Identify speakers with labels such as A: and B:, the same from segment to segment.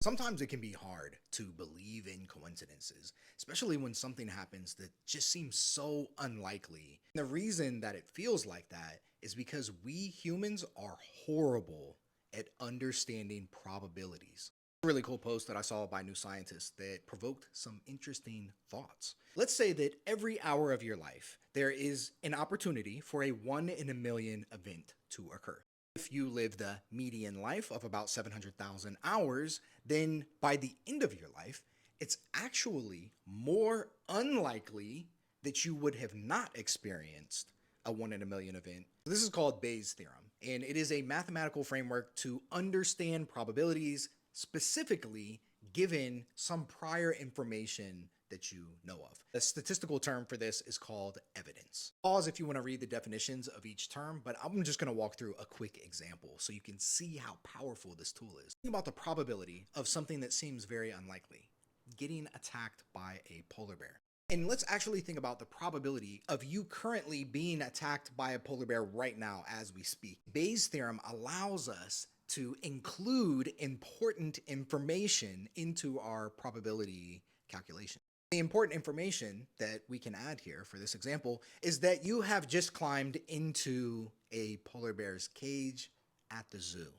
A: Sometimes it can be hard to believe in coincidences, especially when something happens that just seems so unlikely. The reason that it feels like that is because we humans are horrible at understanding probabilities. A really cool post that I saw by New Scientist that provoked some interesting thoughts. Let's say that every hour of your life, there is an opportunity for a 1 in a million event to occur. If you live the median life of about 700,000 hours, then by the end of your life, it's actually more unlikely that you would have not experienced a 1 in a million event. This is called Bayes' theorem, and it is a mathematical framework to understand probabilities, specifically given some prior information that you know of. The statistical term for this is called evidence. Pause if you want to read the definitions of each term, but I'm just going to walk through a quick example so you can see how powerful this tool is. Think about the probability of something that seems very unlikely, getting attacked by a polar bear. And let's actually think about the probability of you currently being attacked by a polar bear right now as we speak. Bayes' theorem allows us to include important information into our probability calculation. The important information that we can add here for this example is that you have just climbed into a polar bear's cage at the zoo.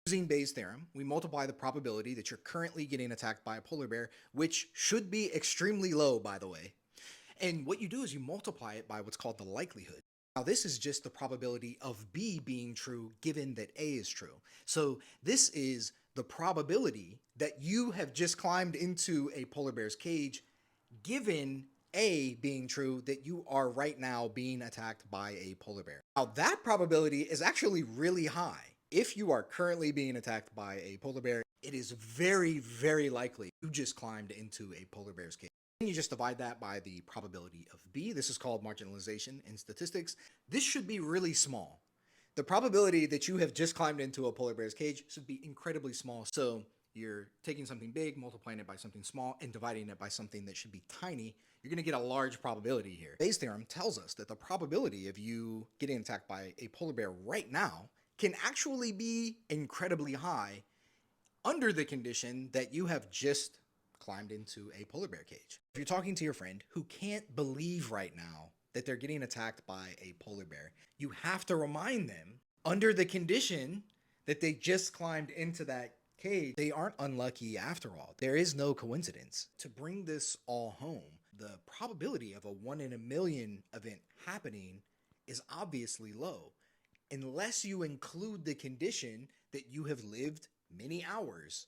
A: Using Bayes' theorem, we multiply the probability that you're currently getting attacked by a polar bear, which should be extremely low, by the way. And what you do is you multiply it by what's called the likelihood. Now, this is just the probability of B being true given that A is true. So this is the probability that you have just climbed into a polar bear's cage given A being true that you are right now being attacked by a polar bear. Now, that probability is actually really high. If you are currently being attacked by a polar bear, it is very, very likely you just climbed into a polar bear's cage. And you just divide that by the probability of B. This is called marginalization in statistics. This should be really small. The probability that you have just climbed into a polar bear's cage should be incredibly small. So you're taking something big, multiplying it by something small, and dividing it by something that should be tiny. You're going to get a large probability here. Bayes' theorem tells us that the probability of you getting attacked by a polar bear right now can actually be incredibly high under the condition that you have just climbed into a polar bear cage. If you're talking to your friend who can't believe right now that they're getting attacked by a polar bear, you have to remind them under the condition that they just climbed into that cage, they aren't unlucky after all. There is no coincidence. To bring this all home, the probability of a 1 in a million event happening is obviously low unless you include the condition that you have lived many hours